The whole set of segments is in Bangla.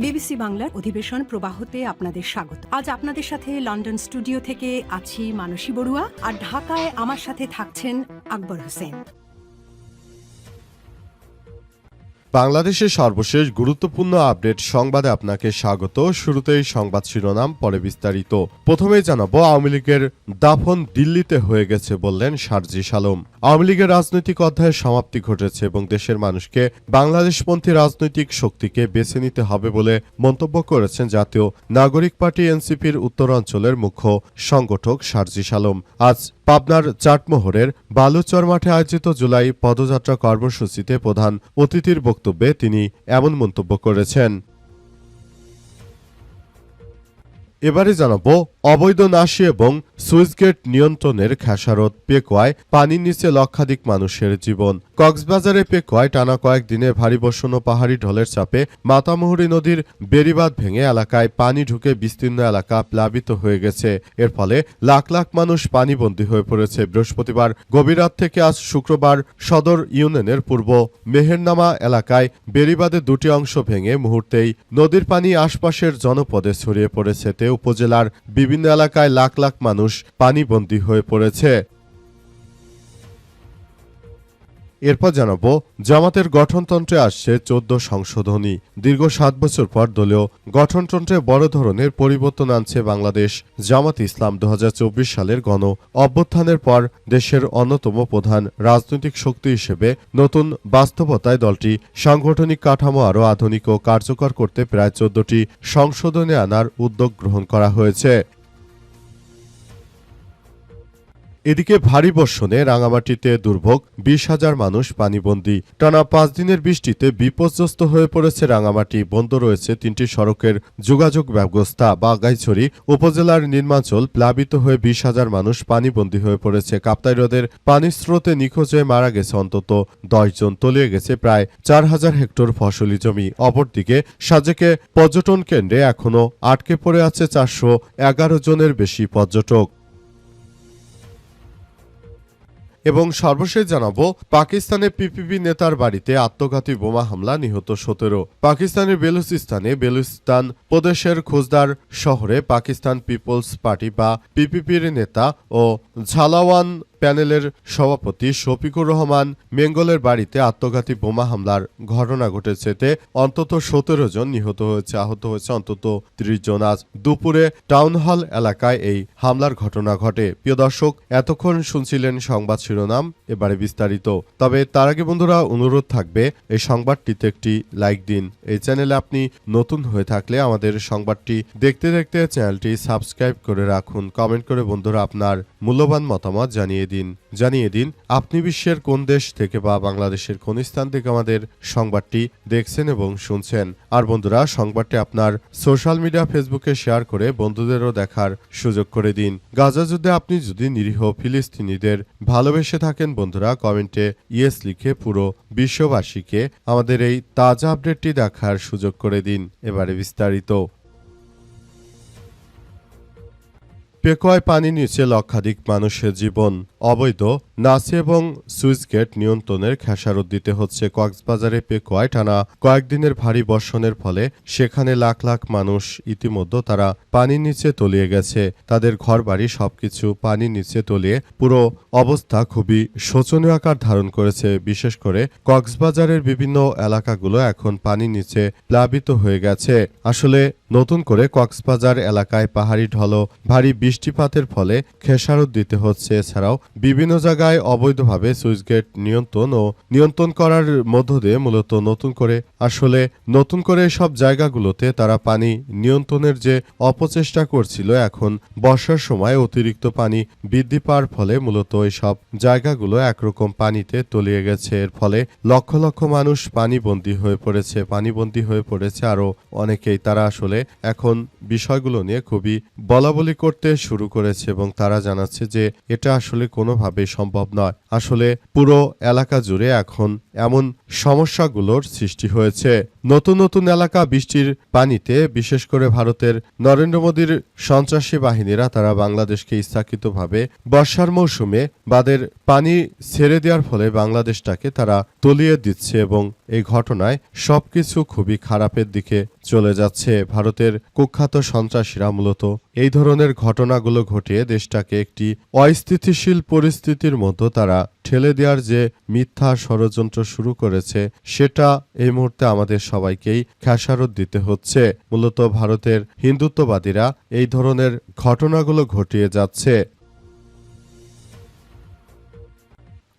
বিবিসি বাংলার অধিবেশন প্রবাহতে আপনাদের স্বাগত। আজ আপনাদের সাথে লন্ডন স্টুডিও থেকে আছি মানসী বড়ুয়া, আর ঢাকায় আমার সাথে থাকছেন আকবর হোসেন। বাংলাদেশের সর্বশেষ গুরুত্বপূর্ণ আপডেট সংবাদে আপনাকে স্বাগত। শুরুতেই সংবাদ শিরোনাম, পরে বিস্তারিত। প্রথমেই জানাবো, আওয়ামী লীগের দাফন দিল্লিতে হয়ে গেছে বললেন সার্জিস আলম। আওয়ামী লীগের রাজনৈতিক অধ্যায়ের সমাপ্তি ঘটেছে এবং দেশের মানুষকে বাংলাদেশপন্থী রাজনৈতিক শক্তিকে বেছে নিতে হবে বলে মন্তব্য করেছেন জাতীয় নাগরিক পার্টি এনসিপির উত্তরাঞ্চলের মুখ্য সংগঠক সার্জিস আলম। আজ পাবনার চাটমোহরের বালুচর মাঠে আয়োজিত জুলাই পদযাত্রা কর্মসূচিতে প্রধান অতিথির বক্তব্যে তিনি এমন মন্তব্য করেছেন। এবারে জানাবো, অবৈধ নাশি এবং সুইচগেট নিয়ন্ত্রণের খেসারত। পেকুয়ায় পানির নিচে লক্ষাধিক মানুষের জীবন। কক্সবাজারে পেকুয়ায় টানা কয়েকদিনে ভারী বর্ষণ ও পাহাড়ি ঢলের চাপে মাতামুহুরী নদীর বেড়িবাঁধ ভেঙে এলাকায় পানি ঢুকে বিস্তীর্ণ এলাকা প্লাবিত হয়ে গেছে। এর ফলে লাখ লাখ মানুষ পানিবন্দী হয়ে পড়েছে। বৃহস্পতিবার গভীর রাত থেকে আজ শুক্রবার সদর ইউনিয়নের পূর্ব মেহেরনামা এলাকায় বেড়িবাঁধের দুটি অংশ ভেঙে মুহূর্তেই নদীর পানি আশপাশের জনপদে ছড়িয়ে পড়েছে। উপজেলার বিভিন্ন এলাকায় লাখ লাখ মানুষ পানিবন্দী হয়ে পড়েছে। এরপর জানাবো, জামাতের গঠনতন্ত্রে আসছে 14 সংশোধনী। দীর্ঘ 7 বছর পর দলীয় গঠনতন্ত্রে বড় ধরনের পরিবর্তন আনছে বাংলাদেশ জামাত ইসলাম। 2024 সালের গণ অভ্যুত্থানের পর দেশের অন্যতম প্রধান রাজনৈতিক শক্তি হিসেবে নতুন বাস্তবতায় দলটি সাংগঠনিক কাঠামো আরও আধুনিক ও কার্যকর করতে প্রায় 14টি সংশোধনী আনার উদ্যোগ গ্রহণ করা হয়েছে। এদিকে ভারী বর্ষণে রাঙামাটিতে দুর্ভোগ, 20,000 মানুষ পানিবন্দী। টানা 5 দিনের বৃষ্টিতে বিপর্যস্ত হয়ে পড়েছে রাঙামাটি। বন্ধ রয়েছে 3টি সড়কের যোগাযোগ ব্যবস্থা। বাঘাইছড়ি উপজেলার নির্মাঞ্চল প্লাবিত হয়ে 20,000 মানুষ পানিবন্দী হয়ে পড়েছে। কাপ্তাই হ্রদের পানির স্রোতে নিখোঁজ হয়ে মারা গেছে অন্তত 10 জন। তলিয়ে গেছে প্রায় 4,000 হেক্টর ফসলি জমি। অপরদিকে সাজেকে পর্যটন কেন্দ্রে এখনও আটকে পড়ে আছে 411 জনের বেশি পর্যটক। এবং সর্বশেষ জানাবো, পাকিস্তানে পিপিপি নেতার বাড়িতে আত্মঘাতী বোমা হামলা, নিহত 17। পাকিস্তানের বেলুচিস্তান প্রদেশের খুজদার শহরে পাকিস্তান পিপলস পার্টি বা পিপিপির নেতা ও ঝালাওয়ান প্যানেলের সভাপতি শফিকুর রহমান মেঙ্গলের বাড়িতে আত্মঘাতী বোমা হামলার ঘটনা ঘটেছে। এতে অন্তত 17 জন নিহত হয়েছে, আহত হয়েছে অন্তত 30 জন। আজ দুপুরে টাউন হল এলাকায় এই হামলার ঘটনা ঘটে। প্রিয় দর্শক, এতক্ষণ শুনছিলেন সংবাদ শিরোনাম, এবারে বিস্তারিত। তবে তার আগে বন্ধুরা, অনুরোধ থাকবে এই সংবাদটিতে একটি লাইক দিন। এই চ্যানেলে আপনি নতুন হয়ে থাকলে আমাদের সংবাদটি দেখতে দেখতে চ্যানেলটি সাবস্ক্রাইব করে রাখুন। কমেন্ট করে বন্ধুরা আপনার মূল্যবান মতামত জানিয়ে দিন আপনি বিশ্বের কোন দেশ থেকে বা বাংলাদেশের কোন স্থান থেকে আমাদের সংবাদটি দেখছেন এবং শুনছেন। আর বন্ধুরা, সংবাদটি আপনার সোশ্যাল মিডিয়া ফেসবুকে শেয়ার করে বন্ধুদেরও দেখার সুযোগ করে দিন। গাজা যুদ্ধে আপনি যদি নিরীহ ফিলিস্তিনিদের ভালোবেসে থাকেন বন্ধুরা, কমেন্টে ইয়েস লিখে পুরো বিশ্ববাসীকে আমাদের এই তাজা আপডেটটি দেখার সুযোগ করে দিন। এবারে বিস্তারিত। পেকুয়ায় পানি নিচে লক্ষাধিক মানুষের জীবন। অবৈধ নাসি এবং সুইচগেট নিয়ন্ত্রণের খেসারত দিতে হচ্ছে। কক্সবাজারে পেকুয়ায় টানা কয়েকদিনের ভারী বর্ষণের ফলে সেখানে লাখ লাখ মানুষ ইতিমধ্যে তারা পানির নিচে তলিয়ে গেছে। তাদের ঘরবাড়ি সবকিছু পানির নিচে তলিয়ে পুরো অবস্থা খুবই শোচনীয় আকার ধারণ করেছে। বিশেষ করে কক্সবাজারের বিভিন্ন এলাকাগুলো এখন পানির নিচে প্লাবিত হয়ে গেছে। আসলে নতুন করে কক্সবাজার এলাকায় পাহাড়ি ঢল ভারী বৃষ্টিপাতের ফলে খেসারত দিতে হচ্ছে। এছাড়াও বিভিন্ন জায়গায় অবৈধভাবে সুইচগেট নিয়ন্ত্রণ করার মধ্য দিয়ে মূলত নতুন করে সব জায়গাগুলোতে তারা পানি নিয়ন্ত্রণের যে অপচেষ্টা করছিল, এখন বর্ষার সময় অতিরিক্ত পানি বৃদ্ধি পাওয়ার ফলে মূলত এই সব জায়গাগুলো একরকম পানিতে তলিয়ে গেছে। এর ফলে লক্ষ লক্ষ মানুষ পানিবন্দী হয়ে পড়েছে আরো অনেকেই। তারা আসলে এখন বিষয়গুলো নিয়ে খুবই বলাবলি করতে শুরু করেছে এবং তারা জানাচ্ছে যে এটা আসলে কোনোভাবে সম্ভব নয়। আসলে পুরো এলাকা জুড়ে এখন এমন সমস্যাগুলোর সৃষ্টি হয়েছে। নতুন নতুন এলাকা বৃষ্টির পানিতে, বিশেষ করে ভারতের নরেন্দ্র মোদীর সন্ত্রাসী বাহিনীরা তারা বাংলাদেশকে ইচ্ছাকৃতভাবে বর্ষার মৌসুমে বাঁধের পানি ছেড়ে দেওয়ার ফলে বাংলাদেশটাকে তারা তলিয়ে দিচ্ছে এবং এই ঘটনায় সবকিছু খুবই খারাপের দিকে চলে যাচ্ছে। ভারতের কুখ্যাত সন্ত্রাসীরা মূলত এই ধরনের ঘটনাগুলো ঘটিয়ে দেশটাকে একটি অস্থিতিশীল পরিস্থিতির মধ্যে তারা ঠেলে দেওয়ার যে মিথ্যা ষড়যন্ত্র শুরু করেছে সেটা এই মুহূর্তে আমাদের সবাইকেই খেসারত দিতে হচ্ছে। মূলত ভারতের হিন্দুত্ববাদীরা এই ধরনের ঘটনাগুলো ঘটিয়ে যাচ্ছে।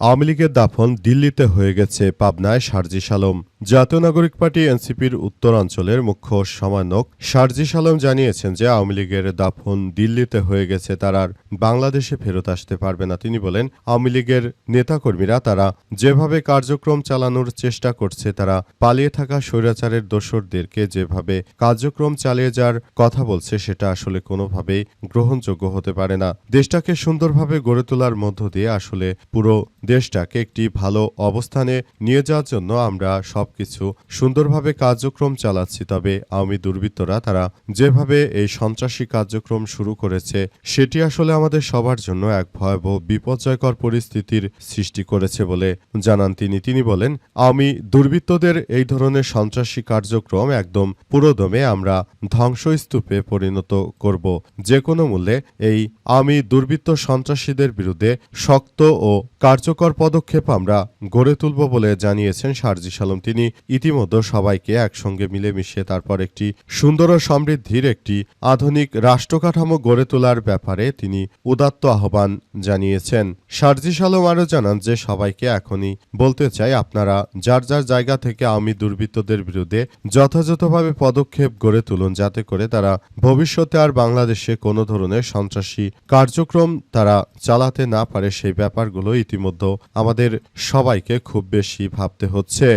আওয়ামী লীগের দাফন দিল্লিতে হয়ে গেছে, পাবনায় সার্জিস আলম। জাতীয় নাগরিক পার্টি এনসিপির উত্তরাঞ্চলের মুখ্য সমন্বয়ক সার্জিস আলম জানিয়েছেন যে আওয়ামী লীগের দাফন দিল্লিতে হয়ে গেছে, তারা আর বাংলাদেশে ফেরত আসতে পারবে না। তিনি বলেন, আওয়ামী লীগের নেতাকর্মীরা তারা যেভাবে কার্যক্রম চালানোর চেষ্টা করছে, তারা পালিয়ে থাকা স্বৈরাচারের দোসরদেরকে যেভাবে কার্যক্রম চালিয়ে যাওয়ার কথা বলছে, সেটা আসলে কোনোভাবেই গ্রহণযোগ্য হতে পারে না। দেশটাকে সুন্দরভাবে গড়ে তোলার মধ্য দিয়ে আসলে পুরো দেশটাকে একটি ভালো অবস্থানে নিয়ে যাওয়ার জন্য আমরা সবকিছু সুন্দরভাবে কার্যক্রম চালাচ্ছি। তবে আওয়ামী দুর্বৃত্তরা তারা যেভাবে এই সন্ত্রাসী কার্যক্রম শুরু করেছে, সেটি আসলে আমাদের সবার জন্য এক ভয়াবহ বিপর্যয়কর পরিস্থিতির সৃষ্টি করেছে বলে জানান তিনি। তিনি বলেন, আওয়ামী দুর্বৃত্তদের এই ধরনের সন্ত্রাসী কার্যক্রম একদম পুরোদমে আমরা ধ্বংসস্তূপে পরিণত করব। যে কোনো মূল্যে এই আওয়ামী দুর্বৃত্ত সন্ত্রাসীদের বিরুদ্ধে শক্ত ও কার্যকর পদক্ষেপ আমরা গড়ে তুলব বলে জানিয়েছেন সার্জিস আলম। তিনি ইতিমধ্যে সবাইকে একসঙ্গে মিলেমিশে তারপর একটি সুন্দর ও সমৃদ্ধির একটি আধুনিক রাষ্ট্রকাঠামো গড়ে তোলার ব্যাপারে তিনি উদাত্ত আহ্বান জানিয়েছেন। সার্জিস আলম আরও জানান যে সবাইকে এখনই বলতে চাই, আপনারা যার যার জায়গা থেকে আওয়ামী দুর্বৃত্তদের বিরুদ্ধে যথাযথভাবে পদক্ষেপ গড়ে তুলুন, যাতে করে তারা ভবিষ্যতে আর বাংলাদেশে কোনো ধরনের সন্ত্রাসী কার্যক্রম তারা চালাতে না পারে। সেই ব্যাপারগুলো ইতিমধ্যে আমাদের সবাইকে খুব বেশি ভাবতে হচ্ছে।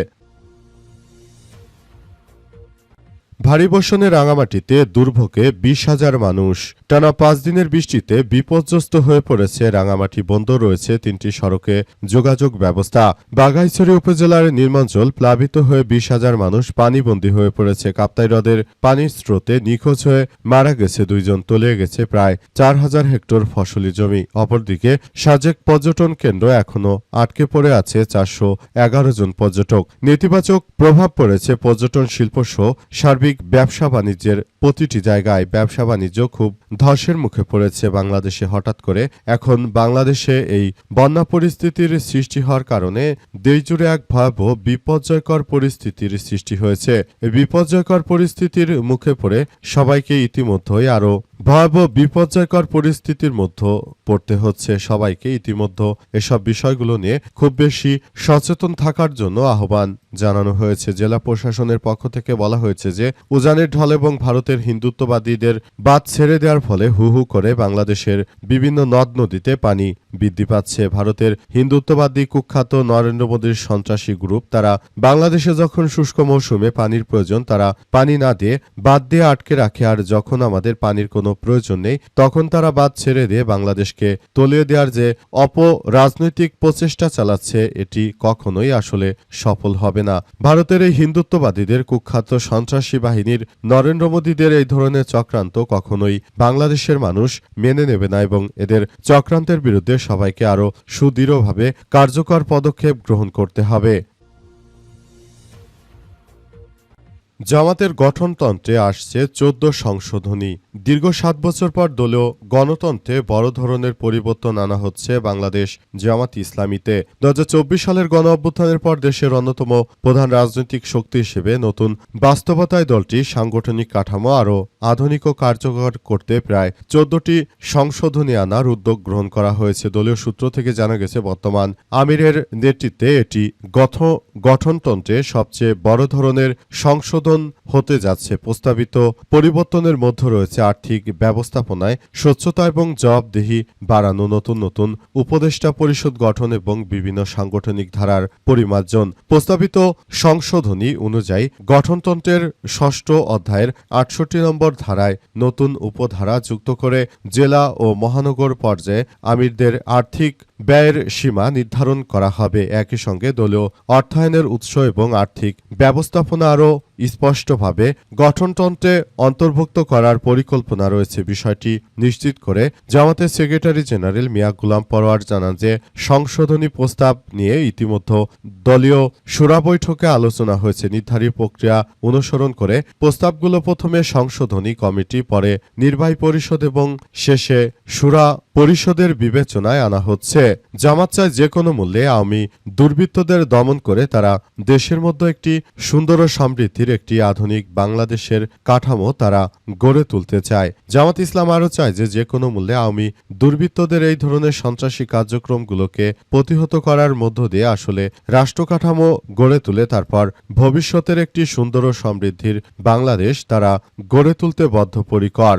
ভারী বর্ষণে রাঙামাটিতে দুর্ভোগে ২০,০০০ মানুষ। টানা ৫ দিনের বৃষ্টিতে বিপর্যস্ত হয়ে পড়েছে রাঙামাটি। বন্ধ রয়েছে ৩টি সড়কে যোগাযোগ ব্যবস্থা। বাঘাইছড়ি উপজেলার নির্মাঞ্চল প্লাবিত হয়ে ২০,০০০ মানুষ পানিবন্দী হয়ে পড়েছে। কাপ্তাই হ্রদের পানির স্রোতে নিখোঁজ হয়ে মারা গেছে ২ জন, তলিয়ে গেছে প্রায় ৪,০০০ হেক্টর ফসলি জমি। অপরদিকে সাজেক পর্যটন কেন্দ্র এখনও আটকে পড়ে আছে ৪১১ জন পর্যটক। নেতিবাচক প্রভাব পড়েছে পর্যটন শিল্পসহ সার্বিক ব্যবসা বাণিজ্যের প্রতিটি জায়গায়। ব্যবসা বাণিজ্য খুব ধসের মুখে পড়েছে বাংলাদেশে। হঠাৎ করে এখন বাংলাদেশে এই বন্যা পরিস্থিতির সৃষ্টি হওয়ার কারণে দেশজুড়ে এক ভয়াবহ বিপর্যয়কর পরিস্থিতির সৃষ্টি হয়েছে। এই বিপর্যয়কর পরিস্থিতির মুখে পড়ে সবাইকে ইতিমধ্যেই আরও ভয়াবহ বিপর্যয়কর পরিস্থিতির মধ্যে পড়তে হচ্ছে। সবাইকে ইতিমধ্যে এসব বিষয়গুলো নিয়ে খুব বেশি সচেতন থাকার জন্য আহ্বান জানানো হয়েছে। জেলা প্রশাসনের পক্ষ থেকে বলা হয়েছে যে উজানের ঢল এবং ভারতের হিন্দুত্ববাদীদের বাঁধ ছেড়ে দেওয়ার ফলে হু হু করে বাংলাদেশের বিভিন্ন নদ নদীতে পানি বৃদ্ধি পাচ্ছে। ভারতের হিন্দুত্ববাদী কুখ্যাত নরেন্দ্র মোদীর সন্ত্রাসী গ্রুপ তারা বাংলাদেশে যখন শুষ্ক মৌসুমে পানির প্রয়োজন, তারা পানি না দিয়ে বাঁধ দিয়ে আটকে রাখে, আর যখন আমাদের পানির কোনো প্রয়োজন নেই তখন তারা বাঁধ ছেড়ে দিয়ে বাংলাদেশকে তলিয়ে দেওয়ার যে অপরাজনৈতিক প্রচেষ্টা চালাচ্ছে, এটি কখনোই আসলে সফল হবে না। ভারতের এই হিন্দুত্ববাদীদের কুখ্যাত সন্ত্রাসী বাহিনীর নরেন্দ্র মোদীদের এই ধরনের চক্রান্ত কখনোই বাংলাদেশের মানুষ মেনে নেবে না এবং এদের চক্রান্তের বিরুদ্ধে সবাইকে আরও সুদৃঢ়ভাবে কার্যকর পদক্ষেপ গ্রহণ করতে হবে। জামাতের গঠনতন্ত্রে আসছে ১৪ সংশোধনী। দীর্ঘ ৭ বছর পর দলীয় গণতন্ত্রে বড় ধরনের পরিবর্তন আনা হচ্ছে বাংলাদেশ জামাত ইসলামীতে। ২০২৪ সালের গণ অভ্যুত্থানের পর দেশের অন্যতম প্রধান রাজনৈতিক শক্তি হিসেবে নতুন বাস্তবতায় দলটি সাংগঠনিক কাঠামো আরও আধুনিক ও কার্যকর করতে প্রায় ১৪টি সংশোধনী আনার উদ্যোগ গ্রহণ করা হয়েছে। দলীয় সূত্র থেকে জানা গেছে, বর্তমান আমিরের নেতৃত্বে এটি গঠনতন্ত্রে সবচেয়ে বড় ধরনের সংশোধন হতে যাচ্ছে। প্রস্তাবিত পরিবর্তনের মধ্যে রয়েছে আর্থিক ব্যবস্থাপনায় স্বচ্ছতা এবং জবাবদিহি বাড়ানো, নতুন নতুন উপদেষ্টা পরিষদ গঠন এবং বিভিন্ন সাংগঠনিক ধারার পরিমার্জন। প্রস্তাবিত সংশোধনী অনুযায়ী গঠনতন্ত্রের ৬ষ্ঠ অধ্যায়ের ৬৮ নম্বর ধারায় নতুন উপধারা যুক্ত করে জেলা ও মহানগর পর্যায়ে আমিরদের আর্থিক ব্যয়ের সীমা নির্ধারণ করা হবে। একই সঙ্গে দলীয় অর্থায়নের উৎস এবং আর্থিক ব্যবস্থাপনা আরও স্পষ্টভাবে গঠনতন্ত্রে অন্তর্ভুক্ত করার পরিকল্পনা রয়েছে। বিষয়টি নিশ্চিত করে জামাতের সেক্রেটারি জেনারেল মিয়া গোলাম পরোয়ার জানান যে সংশোধনী প্রস্তাব নিয়ে ইতিমধ্যে দলীয় শুরা বৈঠকে আলোচনা হয়েছে। নির্ধারিত প্রক্রিয়া অনুসরণ করে প্রস্তাবগুলো প্রথমে সংশোধনী কমিটি, পরে নির্বাহী পরিষদ এবং শেষে শুরা পরিষদের বিবেচনায় আনা হচ্ছে। জামাত চায় যে কোনো মূল্যে আওয়ামী দুর্বৃত্তদের দমন করে তারা দেশের মধ্যে একটি সুন্দর ও সমৃদ্ধির একটি আধুনিক বাংলাদেশের কাঠামো তারা গড়ে তুলতে চায়। জামাত ইসলাম আরও চায় যে কোনো মূল্যে আওয়ামী দুর্বৃত্তদের এই ধরনের সন্ত্রাসী কার্যক্রমগুলোকে প্রতিহত করার মধ্য দিয়ে আসলে রাষ্ট্র কাঠামো গড়ে তুলে তারপর ভবিষ্যতের একটি সুন্দর ও সমৃদ্ধির বাংলাদেশ তারা গড়ে তুলতে বদ্ধপরিকর।